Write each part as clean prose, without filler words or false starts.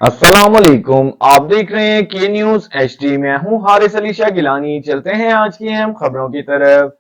अस्सलाम वालेकुम। आप देख रहे हैं के न्यूज एचडी। मैं हूं हारिस अली शाह गिलानी। चलते हैं आज की अहम खबरों की तरफ।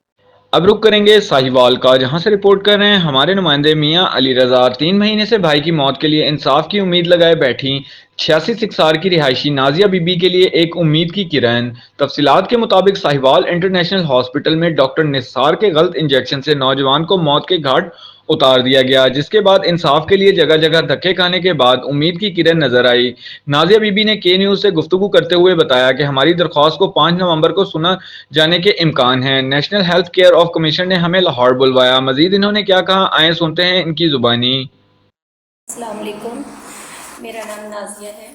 अब रुक करेंगे साहिवाल का, जहां से रिपोर्ट कर रहे हैं हमारे नुमाइंदे मियां अली रजा। 3 महीने से भाई की मौत के लिए इंसाफ की उम्मीद लगाए बैठी 86 की रिहायशी नाजिया बीबी के लिए एक उम्मीद की किरण। तफसीलात के मुताबिक साहिवाल इंटरनेशनल हॉस्पिटल में डॉक्टर निसार के गलत इंजेक्शन से नौजवान को मौत के घाट उतार दिया गया, जिसके बाद इंसाफ के लिए जगह जगह धक्के खाने के बाद उम्मीद की किरण नजर आई। नाजिया बीबी ने के न्यूज से गुफ्तगू करते हुए बताया कि हमारी दरख्वास्त को 5 नवंबर को सुना जाने के इम्कान हैं। National health care of commission ने हमें लाहौर बुलवाया। मजीद इन्होंने क्या कहा, आए सुनते हैं इनकी जुबानी। अस्सलाम वालेकुम, मेरा नाम नाजिया है।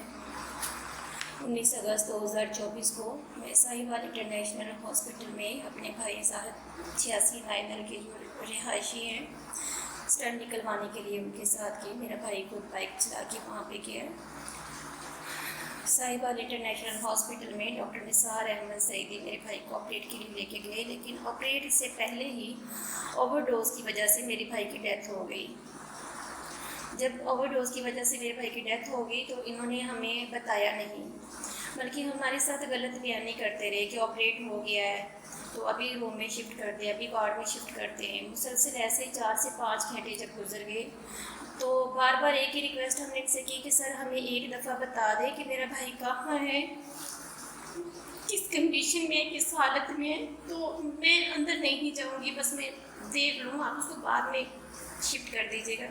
19 अगस्त 2024 को मैं साहिवाल इंटरनेशनल हॉस्पिटल में अपने भाई साहब 86 के जो रिहायशी हैं स्टंट निकलवाने के लिए उनके साथ गई। मेरा भाई खुद बाइक चला के वहाँ पे गया। साहिवाल इंटरनेशनल हॉस्पिटल में डॉक्टर निसार अहमद सईदी मेरे भाई को ऑपरेट के लिए लेके गए, लेकिन ऑपरेट से पहले ही ओवरडोज की वजह से मेरे भाई की डेथ हो गई। जब ओवरडोज की वजह से मेरे भाई की डेथ हो गई तो इन्होंने हमें बताया नहीं, बल्कि हमारे साथ गलत बयानी करते रहे कि ऑपरेट हो गया है तो अभी रूम में शिफ्ट कर दे, अभी वार्ड में शिफ्ट करते हैं। मुसलसल ऐसे 4 से 5 घंटे जब गुजर गए तो बार बार एक ही रिक्वेस्ट हमने इनसे की कि सर हमें एक दफ़ा बता दें कि मेरा भाई कहाँ है, किस कंडीशन में, किस हालत में है। तो मैं अंदर नहीं जाऊँगी, बस मैं देख लूँ, आप उसको बाद में शिफ्ट कर दीजिएगा।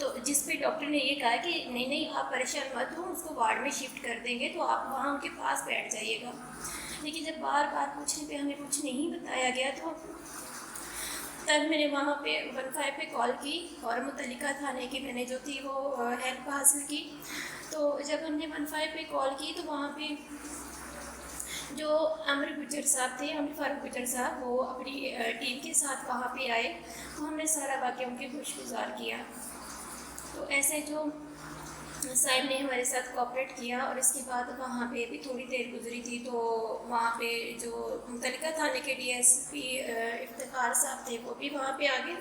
तो जिस पे डॉक्टर ने ये कहा कि नहीं नहीं आप परेशान मत हो, उसको वार्ड में शिफ्ट कर देंगे, तो आप वहाँ उनके पास बैठ जाइएगा। लेकिन जब बार बार पूछने पे हमें कुछ नहीं बताया गया तो तब मैंने वहाँ पे 15 पे कॉल की और मुतल्लिका थाने की मैंने जो थी वो हेल्प हासिल की। तो जब हमने 15 पे कॉल की तो वहाँ पे जो अमर गुजर साहब थे, अमर फारूक गुजर साहब, वो अपनी टीम के साथ वहाँ पे आए। तो हमने सारा वाक़या उनके खुशगुजार किया। तो ऐसे जो साहिब ने हमारे साथ कोऑपरेट किया और इसके बाद वहाँ पे भी थोड़ी देर गुजरी थी तो वहाँ पे जो मुतल्लिका थाने के डीएसपी इफ्तिखार साहब थे वो भी वहाँ पे आ गए।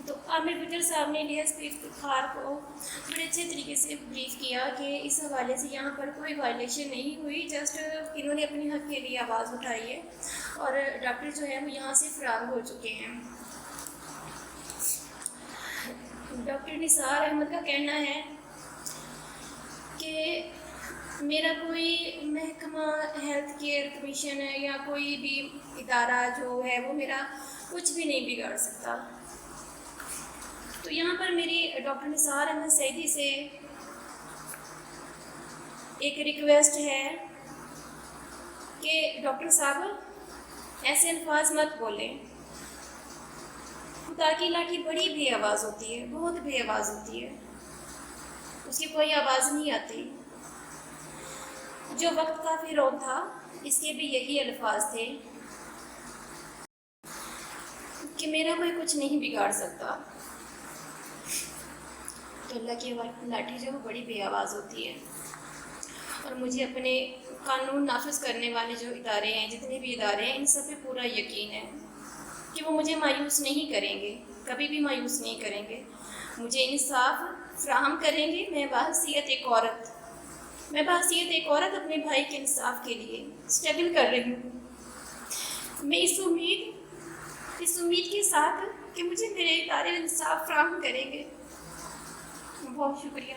तो आमिर गुजर साहब ने डीएसपी इफ्तिखार को बड़े अच्छे तरीके से ब्रीफ किया कि इस हवाले से यहाँ पर कोई वायलेशन नहीं हुई, जस्ट इन्होंने अपने हक़ के लिए आवाज़ उठाई है और डॉक्टर जो है वो यहाँ से फ़रार हो चुके हैं। डॉक्टर निसार अहमद का कहना है कि मेरा कोई महकमा हेल्थ केयर कमीशन है या कोई भी इदारा जो है वो मेरा कुछ भी नहीं बिगाड़ सकता। तो यहाँ पर मेरी डॉक्टर निसार अहमद सईदी से एक रिक्वेस्ट है कि डॉक्टर साहब ऐसे अल्फाज मत बोलें। खुदा की लाठी बड़ी बेआवाज़ होती है, बहुत बेआवाज़ होती है, उसकी कोई आवाज़ नहीं आती। जो वक्त का फ़िरौन था इसके भी यही अल्फाज थे कि मेरा कोई कुछ नहीं बिगाड़ सकता। तो अल्लाह की लाठी जो बड़ी बेआवाज़ होती है और मुझे अपने कानून नाफिज करने वाले जो इदारे हैं, जितने भी इदारे हैं, इन सब पे पूरा यकीन है कि वो मुझे मायूस नहीं करेंगे, कभी भी मायूस नहीं करेंगे, मुझे इंसाफ फ्राहम करेंगे। मैं बहसीयत एक औरत अपने भाई के इंसाफ के लिए स्ट्रगल कर रही हूँ। मैं इस उम्मीद के साथ कि मुझे मेरे इदारे इंसाफ फ्राहम करेंगे। बहुत शुक्रिया।